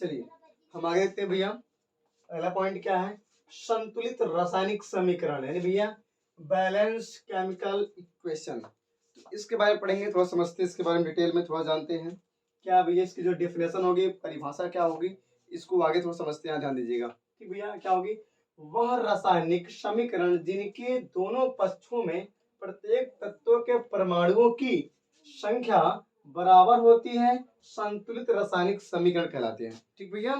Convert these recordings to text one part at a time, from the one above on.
चलिए हम आगे देखते हैं भैया। अगला पॉइंट क्या है, संतुलित रासायनिक समीकरण यानी भैया बैलेंस केमिकल इक्वेशन। तो इसके बारे में पढ़ेंगे, थोड़ा समझते हैं इसके बारे में, डिटेल में थोड़ा जानते हैं क्या भैया इसकी जो डेफिनेशन होगी, परिभाषा क्या होगी, इसको आगे थोड़ा समझते हैं। ध्यान दीजिएगा कि भैया क्या होगी, वह रासायनिक समीकरण जिनके दोनों पक्षों में प्रत्येक तत्व के परमाणुओं की संख्या बराबर होती है संतुलित रासायनिक समीकरण कहलाते हैं। ठीक भैया,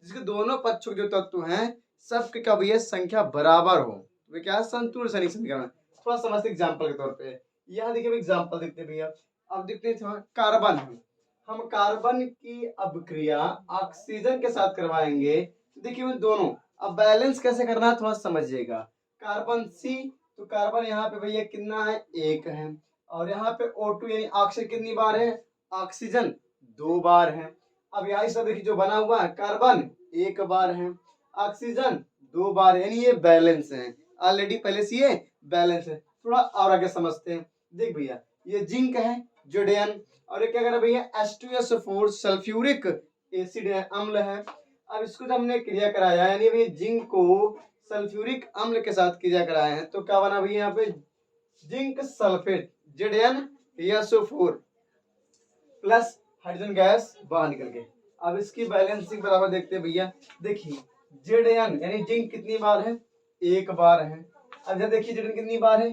जिसके दोनों पक्षों के जो तत्व हैं सबके क्या भैया संख्या बराबर हो, वे क्या है संतुलित रासायनिक समीकरण। थोड़ा समझते एग्जाम्पल के तौर पे, यहाँ देखिए एग्जाम्पल देखते हैं भैया। अब देखते हैं कार्बन, हम कार्बन की अभिक्रिया ऑक्सीजन के साथ करवाएंगे। देखिए दोनों, अब बैलेंस कैसे करना है थोड़ा समझिएगा। कार्बन सी, तो कार्बन यहाँ पे भैया कितना है, एक है, और यहाँ पे O2 यानी ऑक्सीजन कितनी बार है, ऑक्सीजन 2 बार है। अब यहाँ सब देखिए जो बना हुआ है, कार्बन 1 बार है, ऑक्सीजन 2 बार है, यानी ये बैलेंस है ऑलरेडी, पहले से ये बैलेंस है। थोड़ा और आगे समझते हैं। देख भैया ये जिंक है जोडेन, और ये क्या कर रहा है भैया H2SO4 सल्फ्यूरिक एसिड है, अम्ल है। अब इसको जब हमने क्रिया कराया यानी भैया जिंक को सल्फ्यूरिक अम्ल के साथ क्रिया कराया है तो क्या बना भैया यहाँ पे zinc sulphate ZnSO4 plus hydrogen gas बाहर निकल के। अब इसकी बैलेंसिंग बराबर देखते हैं भैया। देखिए Zn यानी जिंक कितनी बार है, 1 बार है। अब जब देखिए Zn कितनी बार है,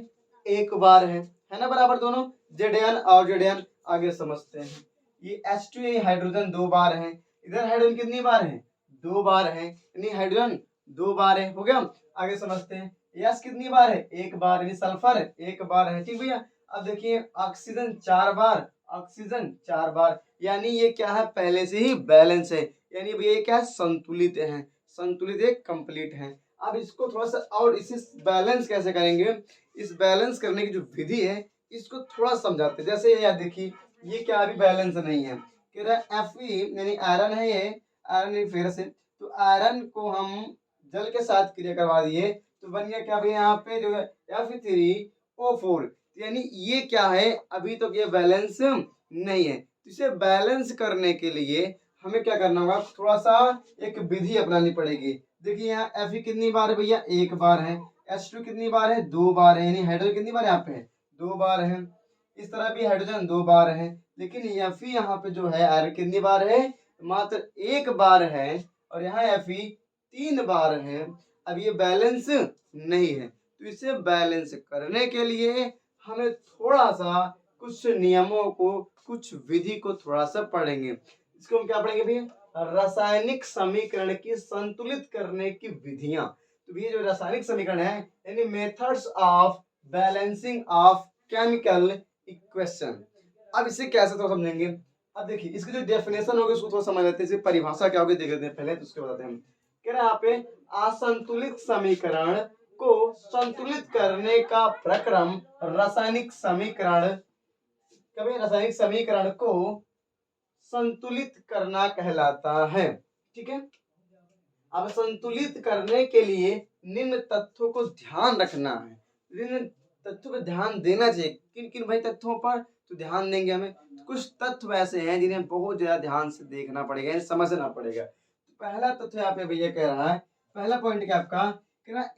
1 बार है ना, बराबर दोनों Zn और Zn। आगे समझते हैं, ये H2 यानी हाइड्रोजन 2 बार है, इधर हाइड्रोजन कितनी बार है, 2 बार है, यानी हाइड्रोजन 2 बार है। हो गया, आगे समझते हैं। यस कितनी बार है, 1 बार, यानी सल्फर 1 बार है। ठीक भैया, अब देखिए ऑक्सीजन 4 बार, ऑक्सीजन 4 बार, यानी ये क्या है पहले से ही बैलेंस है, यानी भैया ये क्या है संतुलित है, संतुलित एक कंप्लीट है। अब इसको थोड़ा सा और इसे बैलेंस कैसे करेंगे, इस बैलेंस करने की जो विधि है इसको थोड़ा समझाते हैं। जैसे यार देखिए ये क्या अभी बैलेंस नहीं है, कह रहा है Fe यानी आयरन है, ये आयरन फेरस है, तो आयरन को हम जल के साथ क्रिया करवा दिए तो बन गया क्या भैया यहाँ पे जो है Fe3O4, यानी ये क्या है अभी तो ये बैलेंस नहीं है। तो इसे बैलेंस करने के लिए हमें क्या करना होगा, थोड़ा सा एक विधि अपनानी पड़ेगी। देखिए यहाँ Fe कितनी बार है भैया, 1 बार है, H2 कितनी बार है, 2 बार है, यानी हाइड्रोजन कितनी बार यहाँ पे 2 बार है, इस तरह भी हाइड्रोजन 2 बार है। लेकिन Fe यहाँ पे जो है आयरन कितनी बार है, मात्र 1 बार है, और यहाँ Fe 3 बार है। अब ये बैलेंस नहीं है, तो इसे बैलेंस करने के लिए हमें थोड़ा सा कुछ नियमों को, कुछ विधि को थोड़ा सा पढ़ेंगे। इसको हम क्या पढ़ेंगे भैया, रासायनिक समीकरण की संतुलित करने की विधियां। तो ये जो रासायनिक समीकरण है यानी methods of balancing of chemical equation. अब इसे कैसे तो समझेंगे। अब देखिए इसकी जो डेफिनेशन होगी उसको थोड़ा समझ लेते हैं, इसकी परिभाषा क्या होगी देख लेते हैं पहले, तो उसके बताते हैं हम। कह रहे हैं यहाँ पे असंतुलित समीकरण को संतुलित करने का प्रक्रम रासायनिक समीकरण, कभी रासायनिक समीकरण को संतुलित करना कहलाता है। ठीक है, अब संतुलित करने के लिए निम्न तथ्यों को ध्यान रखना है, निम्न तथ्यों पर ध्यान देना चाहिए। किन किन भाई तथ्यों पर तो ध्यान देंगे हमें, कुछ तत्व ऐसे हैं जिन्हें बहुत ज्यादा ध्यान से देखना पड़ेगा, समझना पड़ेगा। तो पहला तथ्य यहाँ पे भैया कह रहा है, पहला पॉइंट क्या आपका कह रहा है,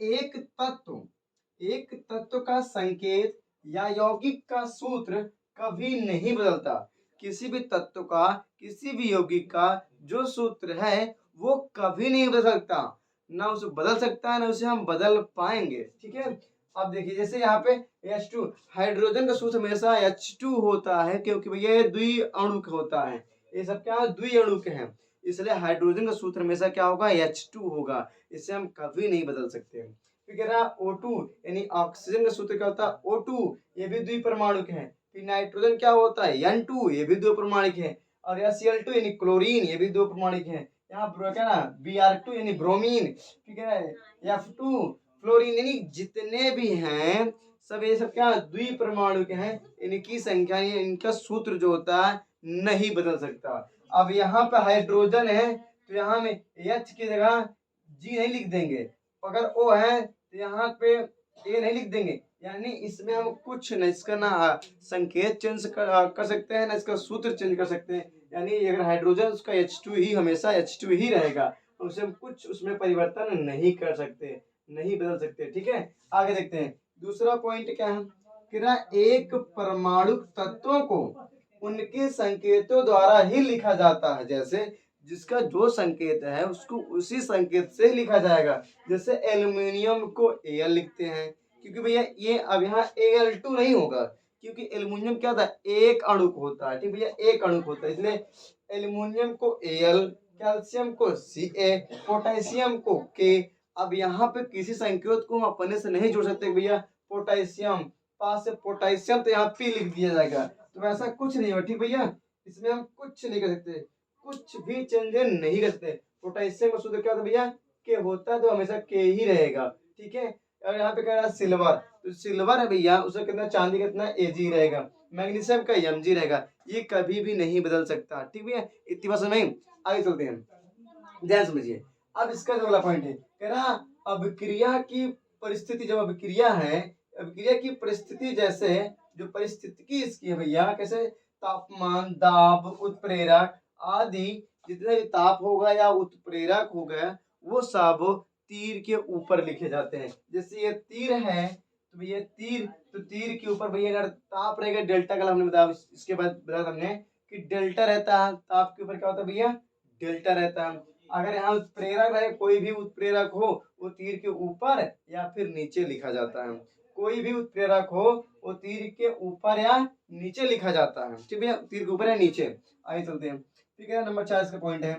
एक तत्व का संकेत या यौगिक का सूत्र कभी नहीं बदलता। किसी भी तत्व का, किसी भी यौगिक का जो सूत्र है वो कभी नहीं बदल सकता, ना उसे बदल सकता है ना उसे हम बदल पाएंगे। ठीक है, अब देखिए जैसे यहाँ पे H2, हाइड्रोजन का सूत्र हमेशा H2 होता है क्योंकि भैया ये द्विअणुक होता है, ये सब क्या द्विअणुक हैं, इसलिए हाइड्रोजन का सूत्र हमेशा क्या होगा H2 होगा, इसे हम कभी नहीं बदल सकते। फिर कह रहा O2 यानी ऑक्सीजन का सूत्र क्या होता है O2, ये भी द्विपरमाणुक है। फिर नाइट्रोजन क्या होता है N2, ये भी द्विपरमाणुक है। और यह Cl2 यानी क्लोरीन, ये भी द्विपरमाणुक है। यहाँ क्या ना Br2 यानी ब्रोमीन, ठीक है, F2 फ्लोरीन, यानी जितने भी हैं सब ये सब क्या द्विपरमाणुक हैं, इनकी संख्या इनका सूत्र जो होता है नहीं बदल सकता। अब यहाँ पे हाइड्रोजन है तो यहाँ में H की जगह G नहीं लिख देंगे, अगर O है तो यहाँ पे A नहीं लिख देंगे, यानी इसमें हम कुछ नहीं, इसका ना संकेत चेंज कर सकते हैं ना इसका सूत्र चेंज कर सकते हैं, यानी अगर हाइड्रोजन उसका H2 ही हमेशा H2 ही रहेगा, उसमें कुछ उसमें परिवर्तन नहीं कर सकते, नहीं बदल सकते। ठीक है, आगे देखते हैं। दूसरा पॉइंट क्या है कि ना एक परमाणु तत्वों को उनके संकेतों द्वारा ही लिखा जाता है। जैसे जिसका जो संकेत है उसको उसी संकेत से लिखा जाएगा। जैसे एल्युमिनियम को Al लिखते हैं, क्योंकि भैया ये अब यहाँ Al2 नहीं होगा, क्योंकि एल्युमिनियम क्या था, एक अणुक होता है। ठीक भैया, एक अणुक होता है, इसलिए एल्युमिनियम को Al, कैल्शियम को Ca, पोटेशियम को K। अब यहाँ पे किसी संकेत को हम अपने से नहीं जोड़ सकते भैया। पोटेशियम, पास से पोटेशियम तो यहाँ P लिख दिया जाएगा, तो ऐसा कुछ नहीं हो। ठीक भैया, इसमें हम कुछ नहीं कर सकते, कुछ भी चेंजेस नहीं कर सकते। पोटेशियम का सूत्र क्या होता है भैया, के होता है तो हमेशा के ही रहेगा। ठीक है, और यहाँ पे कह रहा है सिल्वर, तो सिल्वर है भैया, उसका कितना, चांदी कितना Ag रहेगा, मैग्नीशियम का Mg रहेगा, ये कभी भी नहीं बदल सकता। ठीक भैया, इतनी बात समझ। आगे चलते हैं, ध्यान समझिए। अब इसका जो अगला पॉइंट है, कह रहा अभिक्रिया की परिस्थिति, जब अभिक्रिया है, अभिक्रिया की परिस्थिति, जैसे जो परिस्थिति इसकी है भैया, कैसे तापमान, दाब, उत्प्रेरक आदि जितने भी ताप होगा या उत्प्रेरक हो गया, वो सब तीर के ऊपर लिखे जाते हैं। जैसे ये तीर है, तो ये तीर, तो तीर के ऊपर भैया अगर ताप रहेगा डेल्टा का, हमने बताया इसके बाद बताया हमने कि डेल्टा रहता है, ताप के ऊपर क्या होता है भैया, डेल्टा रहता है। अगर यहाँ उत्प्रेरक रहे, कोई भी उत्प्रेरक हो, वो तीर के ऊपर या फिर नीचे लिखा जाता है। कोई भी उत्प्रेरक हो वो तीर के ऊपर या नीचे लिखा जाता है। ठीक है, तीर के ऊपर या नीचे। आगे चलते हैं। ठीक है, नंबर 4 का पॉइंट है,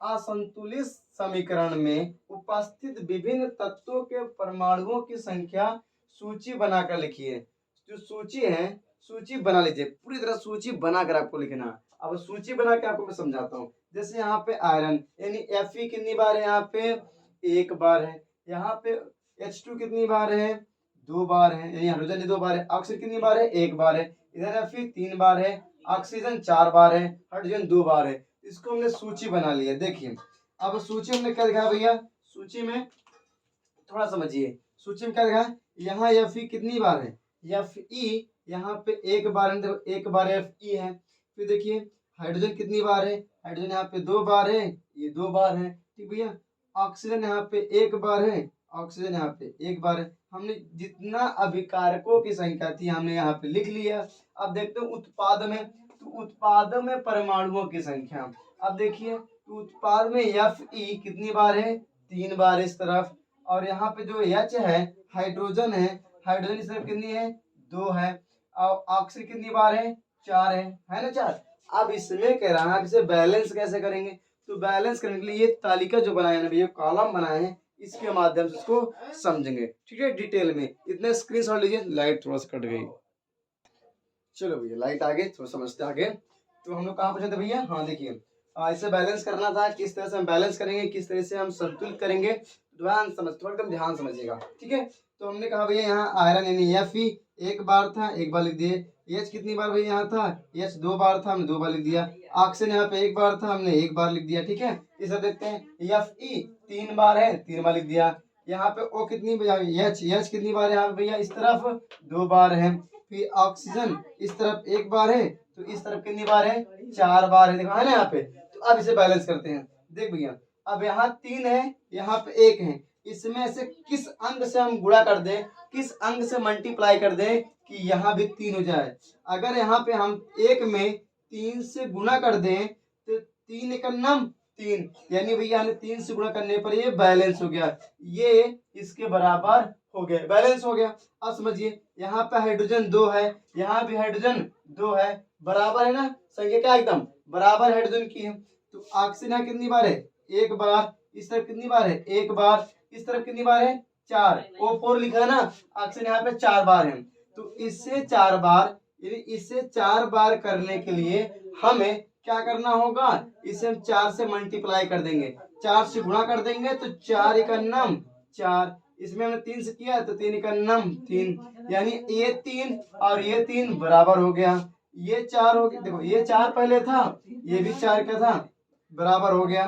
असंतुलित समीकरण में उपस्थित विभिन्न तत्वों के परमाणुओं की संख्या सूची बनाकर लिखिए। जो सूची है, सूची बना लीजिए, पूरी तरह सूची बनाकर आपको लिखना। अब सूची बना के आपको मैं समझाता हूँ। जैसे यहाँ पे आयरन यानी Fe कितनी बार है, यहाँ पे 1 बार है, यहाँ पे H2 कितनी बार है, 2 बार है, यानी हाइड्रोजन 2 बार है, ऑक्सीजन कितनी बार है, 1 बार है, इधर Fe 3 बार है, ऑक्सीजन 4 बार है, हाइड्रोजन 2 बार है। इसको हमने सूची बना लिया। देखिए अब सूची हमने क्या दिखाया भैया, सूची में थोड़ा समझिए, सूची में क्या दिखाया, यहाँ Fe कितनी बार है, Fe यहाँ पे 1 बार है, 1 बार Fe है। फिर देखिए हाइड्रोजन कितनी बार है, हाइड्रोजन यहाँ पे 2 बार है, ये 2 बार है। ठीक भैया, ऑक्सीजन यहाँ पे 1 बार है, ऑक्सीजन यहाँ पे 1 बार है। हमने जितना अभिकारकों की संख्या थी हमने यहाँ पे लिख लिया। अब देखते हैं उत्पाद में, तो उत्पाद में परमाणुओं की संख्या। अब देखिए तो उत्पाद में Fe कितनी बार है, 3 बार इस तरफ, और यहाँ पे जो H है, हाइड्रोजन है, हाइड्रोजन इस तरफ कितनी है, 2 है, और ऑक्सीजन कितनी बार है, 4 है ना, 4। अब इसमें कह रहा है, अब इसे बैलेंस कैसे करेंगे, तो बैलेंस करने के लिए ये तालिका जो बनाया है, ये कॉलम बनाए हैं, इसके माध्यम से इसको समझेंगे। ठीक है, डिटेल में। इतने स्क्रीनशॉट लीजिए। लाइट थोड़ा सा कट गई, चलो भैया लाइट आ गई, थोड़ा समझते आगे। तो हम लोग कहाँ पहुंचे थे भैया, हाँ देखिए इसे बैलेंस करना था, किस तरह से हम बैलेंस करेंगे, किस तरह से हम संतुलित करेंगे, ध्यान समझ, थोड़ा एकदम ध्यान समझिएगा। ठीक है, तो हमने कहा भैया यहाँ आयरन यानी Fe 1 बार था, 1 बार लिख दिए। H कितनी बार भैया यहाँ था, H 2 बार था, हमने 2 बार लिख दिया। ऑक्सीजन यहाँ पे 1 बार था, हमने 1 बार लिख दिया। ठीक है, इसे देखते हैं, Fe 3 बार है, 3 बार लिख दिया। यहाँ पे O कितनी H कितनी बार है यहाँ पे भैया, इस तरफ 2 बार है। फिर ऑक्सीजन इस तरफ 1 बार है, तो इस तरफ कितनी बार है, 4 बार है, देखो है ना यहाँ पे। तो अब इसे बैलेंस करते हैं। देख भैया अब यहाँ 3 है, यहाँ पे 1 है, इसमें से किस अंक से हम गुणा कर दें, किस अंक से मल्टीप्लाई कर दें कि यहाँ भी 3 हो जाए। अगर यहाँ पे हम 1 में 3 से गुणा कर दें तो 3 एक नम 3, यानी भैया हमें 3 से गुणा करने पर ये बैलेंस हो गया, ये इसके बराबर हो गया, बैलेंस हो गया। अब समझिए यहाँ पे हाइड्रोजन 2 है, यहाँ भी हाइड्रोजन 2 है, बराबर है ना, संख्या क्या एकदम बराबर हाइड्रोजन की है। तो ऑक्सीजन यहाँ कितनी बार है, 1 बार, इस तरफ कितनी बार है, 1 बार, इस तरफ कितनी बार है, 4, O4 लिखा है ना, ऑक्सीजन यहाँ पे 4 बार है। तो इससे 4 बार, यानी इससे 4 बार करने के लिए हमें क्या करना होगा, इसे हम 4 से मल्टीप्लाई कर देंगे, 4 से गुणा कर देंगे, तो 4 एक नम 4, इसमें हमने 3 से किया तो 3 एक नम 3, यानी ये 3 और ये 3 बराबर हो गया, ये 4 हो गया। देखो ये 4 पहले था, ये भी 4 क्या था, बराबर हो गया।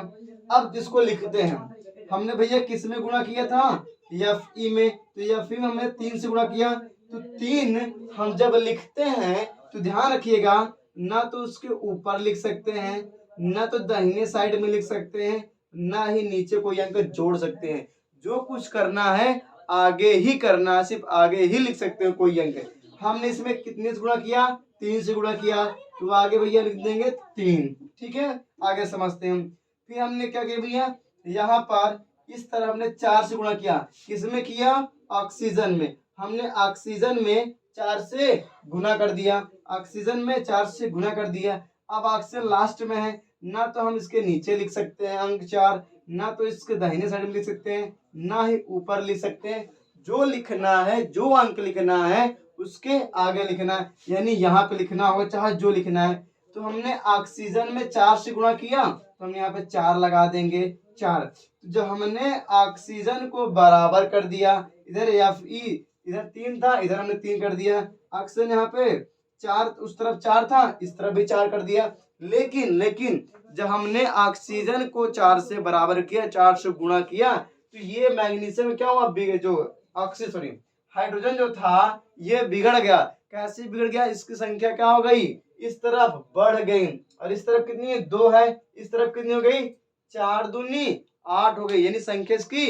अब जिसको लिखते हैं, हमने भैया किस में गुणा किया था, Fe में, तो Fe में हमने 3 से गुणा किया, तो 3 हम जब लिखते हैं तो ध्यान रखिएगा ना तो उसके ऊपर लिख सकते हैं, ना तो दाहिने साइड में लिख सकते हैं, ना ही नीचे कोई अंक जोड़ सकते हैं। जो कुछ करना है आगे ही करना है, सिर्फ आगे ही लिख सकते हो कोई अंक। हमने इसमें कितने से गुणा किया, 3 से गुणा किया, तो आगे भैया लिख देंगे 3। ठीक है, आगे समझते हैं। फिर हमने क्या किया भैया, यहाँ पर इस तरह हमने 4 से गुणा किया। किसमें किया, ऑक्सीजन में। हमने ऑक्सीजन में 4 से गुना कर दिया, ऑक्सीजन में 4 से गुना कर दिया। अब ऑक्सीजन लास्ट में है, ना तो हम इसके नीचे लिख सकते हैं अंक 4, ना तो इसके दाहिने साइड में लिख सकते हैं, ना ही ऊपर लिख सकते हैं। जो लिखना है, जो अंक लिखना है उसके आगे लिखना है, यानी यहाँ पे लिखना होगा, चाहे जो लिखना है। तो हमने ऑक्सीजन में 4 से गुणा किया, तो हम यहाँ पे 4 लगा देंगे, 4। जो हमने ऑक्सीजन को बराबर कर दिया, इधर Fe इधर 3 था, इधर हमने 3 कर दिया। ऑक्सीजन यहाँ पे 4, उस तरफ 4 था, इस तरफ भी 4 कर दिया। लेकिन जब हमने ऑक्सीजन को 4 से बराबर किया, 4 से गुणा किया, तो ये मैग्नीशियम क्या हुआ, जो ऑक्सीजन सॉरी हाइड्रोजन जो था ये बिगड़ गया। कैसे बिगड़ गया, इसकी संख्या क्या हो गई, इस तरफ बढ़ गई, और इस तरफ कितनी है, 2 है, इस तरफ कितनी हो गई, 4 दूनी 8 हो गई, यानी संख्या इसकी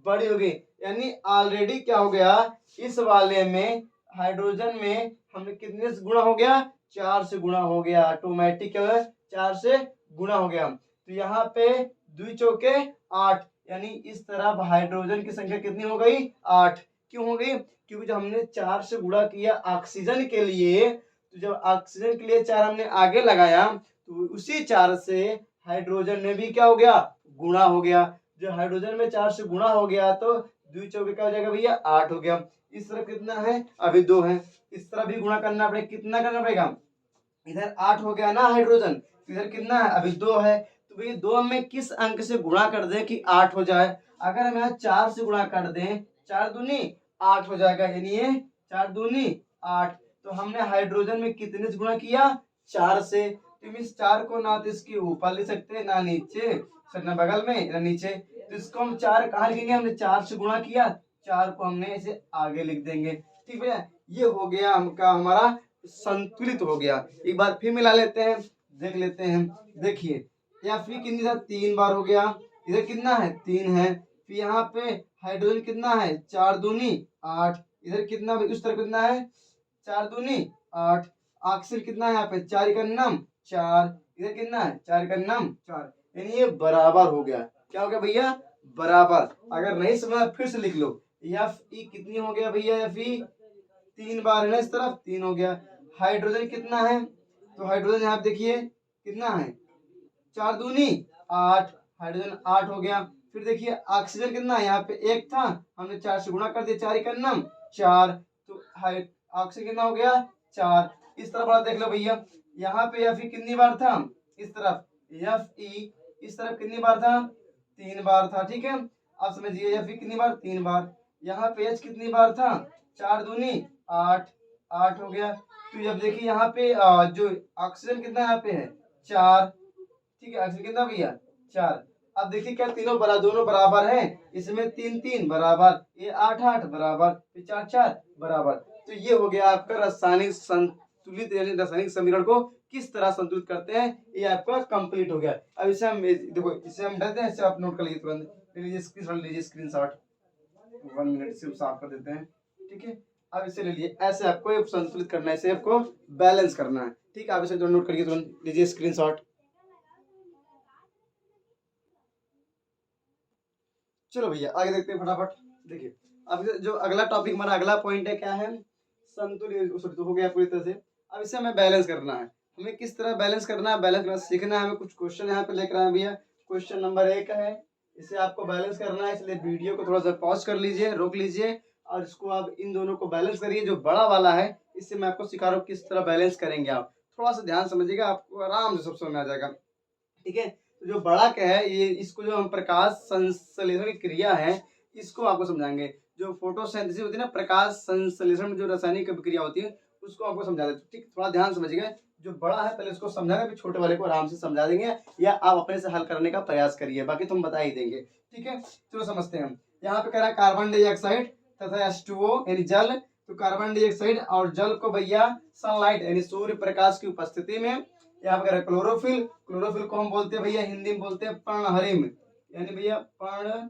बड़ी हो गई। यानी ऑलरेडी क्या हो गया, इस वाले में हाइड्रोजन में हमने कितने से गुणा हो गया, 4 से गुणा हो गया, ऑटोमेटिक 4 से गुणा हो गया। तो यहाँ पे 2 चौके 8, यानी इस तरफ हाइड्रोजन की संख्या कितनी हो गई, 8। क्यों हो गई, क्योंकि जब हमने 4 से गुणा किया ऑक्सीजन के लिए, तो जब ऑक्सीजन के लिए 4 हमने आगे लगाया, तो उसी 4 से हाइड्रोजन में भी क्या हो गया, गुणा हो गया। जो हाइड्रोजन में 4 से गुणा हो गया, तो 2 चौके क्या हो जाएगा भैया, 8 हो गया। इस तरफ कितना है, अभी 2 है, इस तरफ भी गुणा करना पड़ेगा, कितना करना पड़ेगा, इधर 8 हो गया ना हाइड्रोजन, इधर कितना है, अभी 2 है। तो भैया 2 में किस अंक से गुणा कर दें कि 8 हो जाए, अगर हम यहाँ 4 से गुणा कर दें, 4 दूनी 8 हो जाएगा, यानी ये 4 दूनी 8। तो हमने हाइड्रोजन में कितने से गुणा किया, 4 से। तो इस 4 को ना तो इसके ऊपर लिख सकते, ना नीचे, ना बगल में, ना नीचे। तो इसको हम 4 कहाँ लिखेंगे, हमने 4 से गुणा किया, 4 को हमने ऐसे आगे लिख देंगे। ठीक भैया, ये हो गया हमका, हमारा संतुलित हो गया। एक बार फिर मिला लेते हैं, देख लेते हैं। देखिए यहाँ फिर कितनी था, 3 बार हो गया, इधर कितना है, 3 है। फिर यहाँ पे हाइड्रोजन कितना है, 4 दूनी 8, इधर कितना, उस तरफ कितना है, 4 दूनी 8। ऑक्सीजन कितना है, यहाँ पे 4 का नम 4, इधर कितना है, 4 का नम 4, यानी ये बराबर हो गया। क्या हो गया भैया, बराबर। अगर नहीं समझ फिर से लिख लो, Fe कितनी हो गया भैया, Fe 3 बार है ना, इस तरफ 3 हो गया। हाइड्रोजन कितना है, तो हाइड्रोजन यहाँ देखिए कितना है, 4 दूनी 8, हाइड्रोजन 8 हो गया। फिर देखिए ऑक्सीजन कितना है, यहाँ पे 1 था, हमने 4 से गुणा कर दिया, 4 का नम 4, तो ऑक्सीजन कितना हो गया, 4। इस तरफ आप देख लो भैया, यहाँ पे Fe कितनी बार था, इस तरफ Fe इस तरफ कितनी बार था, 3 बार था। ठीक है, आप समझिए Fe कितनी बार, 3 बार। यहाँ पे H कितनी बार था, 4 दूनी 8, 8 हो गया। तो जब देखिए यहाँ पे जो ऑक्सीजन कितना यहाँ पे है, 4। ठीक है, ऑक्सीजन कितना भैया, 4। अब देखिए क्या तीनों दोनों बराबर हैं, इसमें 3 3 बराबर, ये 8 8 बराबर, फिर 4 4 बराबर। तो ये हो गया आपका रासायनिक संतुलित, यानी रासायनिक समीकरण को किस तरह संतुलित करते हैं, ये आपका कंप्लीट हो गया। अब इसे हम देखो, इसे हम डालते हैं, इसे आप नोट कर लीजिए तुरंत, लीजिए स्क्रीनशॉट, 1 मिनट से साफ कर देते हैं। ठीक है, अब इसे ले लीजिए, ऐसे आपको संतुलित करना है, इसे आपको बैलेंस करना है। ठीक है, आप इसे नोट करिए तुरंत, लीजिए स्क्रीनशॉट। चलो भैया आगे देखते हैं फटाफट। देखिए अब जो अगला टॉपिक हमारा अगला पॉइंट है, क्या है, संतुलित हो गया पूरी तरह से। अब इसे हमें बैलेंस करना है, हमें किस तरह बैलेंस करना है, बैलेंस करना सीखना है। हमें कुछ क्वेश्चन यहाँ पे लेकर आए भैया। क्वेश्चन नंबर 1 है, इसे आपको बैलेंस करना है, इसलिए वीडियो को थोड़ा सा पॉज कर लीजिए, रोक लीजिए, और इसको आप इन दोनों को बैलेंस करिए। जो बड़ा वाला है इससे मैं आपको सिखा रहा हूँ किस तरह बैलेंस करेंगे। आप थोड़ा सा ध्यान समझिएगा, आपको आराम से सब समझ में आ जाएगा। ठीक है, तो जो बड़ा क्या है, ये इसको जो हम प्रकाश संश्लेषण की क्रिया है, इसको आपको समझाएंगे। जो फोटोसिंथेसिस होती है ना, प्रकाश संश्लेषण में जो रासायनिक क्रिया होती है, उसको आपको समझा देते। ठीक, थोड़ा ध्यान समझिएगा। जो बड़ा है पहले उसको समझाएंगे, फिर छोटे वाले को आराम से समझा देंगे, या आप अपने से हल करने का प्रयास करिए, बाकी तुम बता ही देंगे। ठीक है, चलो समझते हैं। यहाँ पे कह रहा है कार्बन डाइऑक्साइड तथा H2O यानी जल, तो कार्बन डाइऑक्साइड और जल को भैया सनलाइट यानी सूर्य प्रकाश की उपस्थिति में, यहाँ पर क्लोरोफिल, क्लोरोफिल को हम बोलते हैं भैया हिंदी में बोलते हैं पर्णहरिम, यानी भैया पर्णहरिम।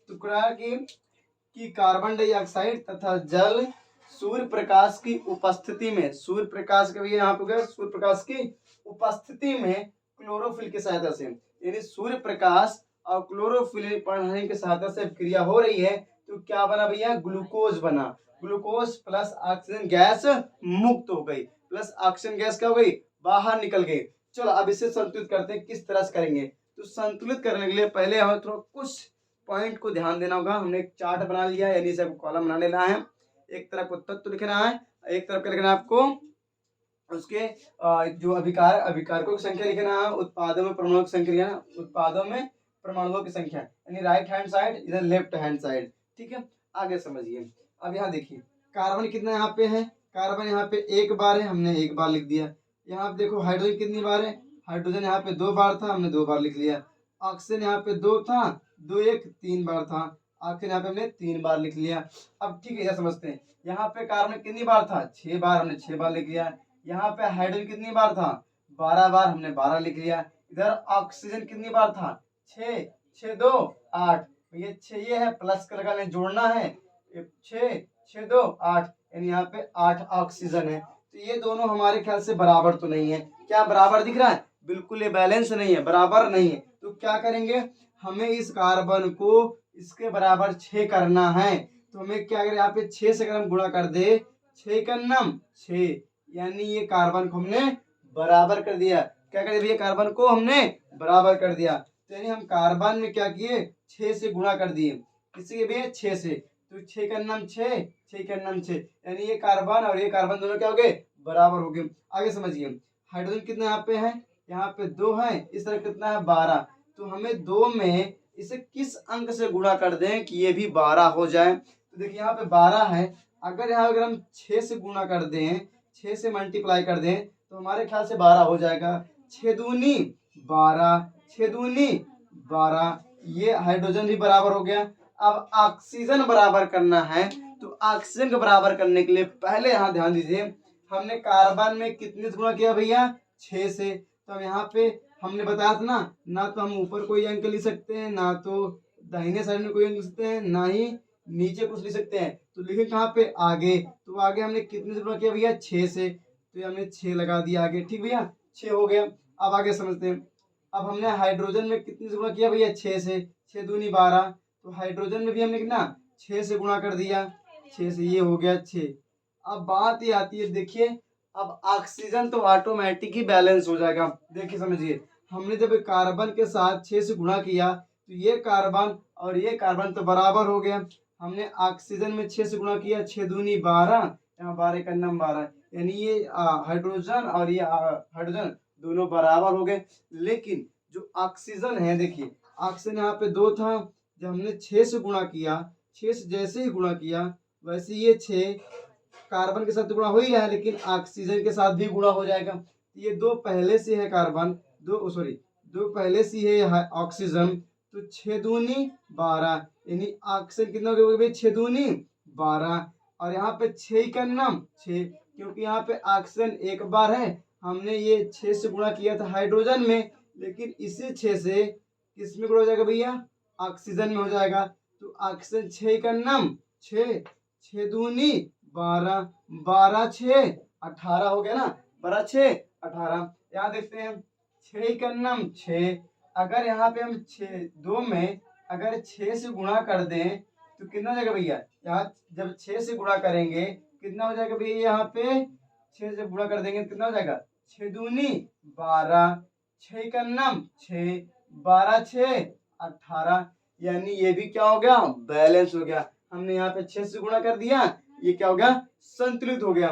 तो क्या कि कार्बन डाइऑक्साइड तथा जल सूर्य प्रकाश की उपस्थिति में, सूर्य प्रकाश के भैया यहाँ पे गया सूर्य प्रकाश की उपस्थिति में क्लोरोफिल की सहायता से, यानी सूर्य प्रकाश और क्लोरोफिल पर्णहरिम की सहायता से क्रिया हो रही है। तो क्या बना भैया, ग्लूकोज बना। ग्लूकोज प्लस ऑक्सीजन गैस मुक्त हो गई, प्लस ऑक्सीजन गैस क्या हो गई, बाहर निकल गई। चलो अब इसे संतुलित करते हैं, किस तरह से करेंगे। तो संतुलित करने के लिए पहले हमें थोड़ा कुछ पॉइंट को ध्यान देना होगा। हमने एक चार्ट बना लिया है, यानी सब कॉलम बना लेना है। एक तरफ को तत्व लिखना है, एक तरफ क्या लिखना है आपको, उसके जो अभिकारकों की संख्या लिखना है, उत्पादों में परमाणुओं की संख्या, उत्पादों में परमाणुओं की संख्या, यानी राइट हैंड साइड, इधर लेफ्ट हैंड साइड। ठीक है, आगे समझिए। अब यहाँ देखिए कार्बन कितना यहाँ पे है, कार्बन यहाँ पे एक बार है, हमने एक बार लिख दिया। यहाँ पे देखो हाइड्रोजन कितनी बार है, हाइड्रोजन यहाँ पे 2 बार था, हमने 2 बार लिख लिया। ऑक्सीजन यहाँ पे 2 था, 2 1 3 बार था, ऑक्सीजन यहाँ पे हमने 3 बार लिख लिया। अब ठीक है, यह समझते हैं। यहाँ पे कार्बन कितनी बार था, 6 बार, हमने 6 बार लिख लिया। यहाँ पे हाइड्रोजन कितनी बार था, 12 बार, हमने 12 लिख लिया। इधर ऑक्सीजन कितनी बार था, 6 6 2 8, ये 6 ये है, प्लस कर लगाने जोड़ना है, 6 6 2 8, यानी यहाँ पे 8 ऑक्सीजन है। तो ये दोनों हमारे ख्याल से बराबर तो नहीं है। क्या बराबर दिख रहा है, बिल्कुल ये बैलेंस नहीं है, बराबर नहीं है। तो क्या करेंगे, हमें इस कार्बन को इसके बराबर 6 करना है। तो हमें क्या करें, यहाँ पे 6 से अगर हम गुणा कर दे, 6 का नम 6, यानी ये कार्बन को हमने बराबर कर दिया। क्या कर दिया, कार्बन को हमने बराबर कर दिया। तो यानी हम कार्बन में क्या किए, 6 से गुणा कर दिए, किसी के भी 6 से। तो 6 का नम 6, 6 का नम 6, यानी ये कार्बन और ये कार्बन दोनों क्या हो गए, बराबर हो गए। आगे समझिए, हाइड्रोजन कितना यहाँ पे है, यहाँ पे 2 है, इस तरह कितना है 12। तो हमें 2 में इसे किस अंक से गुणा कर दें कि ये भी 12 हो जाए। तो देखिए यहाँ पे 12 है, अगर यहाँ अगर हम 6 से गुणा कर दें, 6 से मल्टीप्लाई कर दें, तो हमारे ख्याल से 12 हो जाएगा। 6 दूनी 12, 6 दूनी 12, ये हाइड्रोजन भी बराबर हो गया। अब ऑक्सीजन बराबर करना है, तो ऑक्सीजन को बराबर करने के लिए पहले यहाँ ध्यान दीजिए, हमने कार्बन में कितने से गुणा किया भैया, 6 से। तो यहाँ पे हमने बताया था ना तो हम ऊपर कोई अंक लिख सकते हैं, ना तो दाहिने साइड में कोई अंक लिख सकते हैं, ना ही नीचे कुछ लिख सकते हैं। तो लिखे कहाँ पे, आगे। तो आगे हमने कितने से गुणा किया भैया, 6 से। तो हमने 6 लगा दिया आगे, ठीक भैया, 6 हो गया। अब आगे समझते हैं। अब हमने हाइड्रोजन में कितने से गुणा किया भैया, 6 से, 6 दूनी 12। तो हाइड्रोजन में भी हमने कितना 6 से गुणा कर दिया, 6 से, ये हो गया 6। अब बात ये आती है, देखिए अब ऑक्सीजन तो ऑटोमेटिक ही बैलेंस हो जाएगा। देखिए समझिए, हमने जब कार्बन के साथ 6 से गुणा किया, तो ये कार्बन और ये कार्बन तो बराबर हो गया। हमने ऑक्सीजन में 6 से गुणा किया, 6 दूनी 12, यहाँ 12 का नम 12, यानी ये हाइड्रोजन और ये हाइड्रोजन दोनों बराबर हो गए। लेकिन जो ऑक्सीजन है, देखिए ऑक्सीजन यहाँ पे 2 था, जब हमने 6 से गुणा किया, 6 से जैसे ही गुणा किया वैसे ये 6 कार्बन के साथ गुणा हो ही है, लेकिन ऑक्सीजन के साथ भी गुणा हो जाएगा। ये 2 पहले से है कार्बन, 2 पहले से है ऑक्सीजन, तो 6 दूनी 12, यानी ऑक्सीजन कितना हो गया, 6 दूनी 12, और यहाँ पे 6 का नाम 6, क्योंकि यहाँ पे ऑक्सीजन एक बार है, हमने ये 6 से गुणा किया था हाइड्रोजन में, लेकिन इसी 6 से किस में गुणा हो जाएगा भैया, ऑक्सीजन में हो जाएगा। तो ऑक्सीजन 6 का नाम 6, 6 दूनी 12, 12 6 18 हो गया ना, 12 6 18। यहाँ देखते हैं, 6 का नाम 6, अगर यहाँ पे हम 6 2 में अगर 6 से गुणा कर दें तो कितना हो जाएगा भैया, यहाँ जब 6 से गुणा करेंगे कितना हो जाएगा भैया, यहाँ पे 6 से गुणा कर देंगे कितना हो जाएगा, 6 दूनी 12, 6 का नाम 6, 12 6 18, यानी ये भी क्या हो गया, बैलेंस हो गया। हमने यहाँ पे 6 से गुणा कर दिया, ये क्या हो गया, संतुलित हो गया।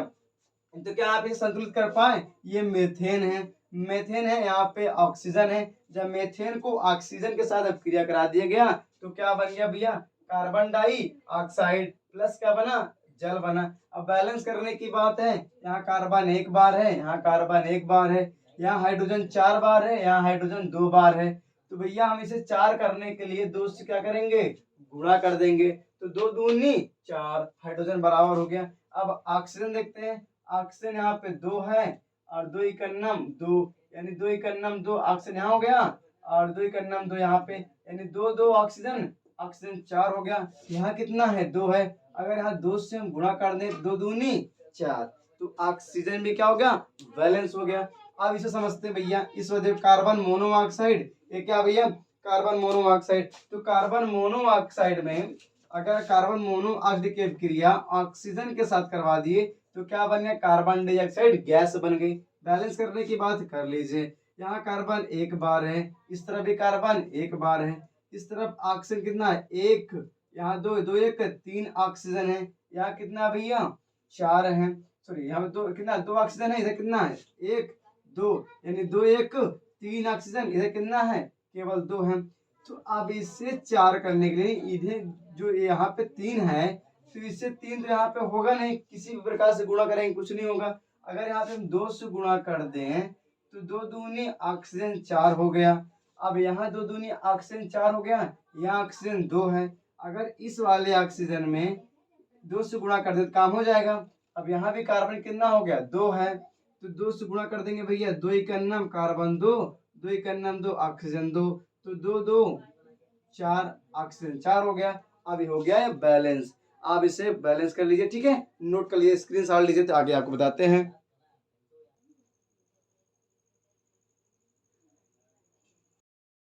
तो क्या आप ये संतुलित कर पाए, ये मेथेन है, मेथेन है, यहाँ पे ऑक्सीजन है। जब मेथेन को ऑक्सीजन के साथ अब क्रिया करा दिया गया तो क्या बन गया भैया, कार्बन डाइऑक्साइड प्लस क्या बना, जल बना। अब बैलेंस करने की बात है, यहाँ कार्बन एक बार है, यहाँ कार्बन एक बार है, यहाँ हाइड्रोजन 4 बार है, यहाँ हाइड्रोजन 2 बार है। तो भैया हम इसे 4 करने के लिए 2 से क्या करेंगे, गुणा कर देंगे। तो 2 दूनी 4, हाइड्रोजन बराबर हो गया। अब ऑक्सीजन देखते हैं, ऑक्सीजन यहाँ पे 2 है और 2 इकन्नम 2, यानी 2 इकन्नम 2 ऑक्सीजन यहाँ हो गया और 2 इकन्नम 2 यहाँ पे, यानी 2 2 ऑक्सीजन, ऑक्सीजन 4 हो गया। यहाँ कितना है 2 है, अगर यहाँ 2 से हम गुणा कर दें 2 दूनी 4, तो ऑक्सीजन भी क्या हो गया, बैलेंस हो गया। अब इसे समझते हैं भैया, इस वजह कार्बन मोनोऑक्साइड, ये क्या भैया, कार्बन मोनोऑक्साइड। तो कार्बन मोनोऑक्साइड में अगर कार्बन मोनोऑक्साइड की क्रिया ऑक्सीजन के साथ करवा दिए तो क्या बन गया, कार्बन डाइऑक्साइड गैस बन गई। बैलेंस करने की बात कर लीजिए, यहाँ कार्बन 1 बार है, इस तरफ भी कार्बन 1 बार है, इस तरफ ऑक्सीजन कितना है 1, यहाँ 2 2 1 3 ऑक्सीजन है, यहाँ कितना भैया 4 है, सॉरी यहाँ पे 2 कितना 2 ऑक्सीजन है, इधर कितना है 1 2, यानी 2 1 3 ऑक्सीजन, इधर कितना है केवल 2 है। तो अब इससे 4 करने के लिए इधर जो यहाँ पे 3 है, तो इससे 3 तो यहाँ पे होगा नहीं, किसी भी प्रकार से गुणा करेंगे कुछ नहीं होगा। अगर यहाँ पे हम 2 से गुणा कर दें तो 2 दूनी ऑक्सीजन 4 हो गया। अब यहाँ 2 दूनी ऑक्सीजन 4 हो गया, यहाँ ऑक्सीजन 2 है, अगर इस वाले ऑक्सीजन में 2 से गुणा कर दे तो काम हो जाएगा। अब यहाँ भी कार्बन कितना हो गया 2 है, तो 2 से गुणा कर देंगे भैया, 2 इकन्नम कार्बन 2, 2 इकन्नम 2 ऑक्सीजन 2, तो 2 2 4 ऑक्सीजन 4 हो गया। अब ये हो गया है बैलेंस। आप इसे बैलेंस कर लीजिए, ठीक है, नोट कर लीजिए, स्क्रीनशॉट लीजिए, तो आगे आपको बताते हैं।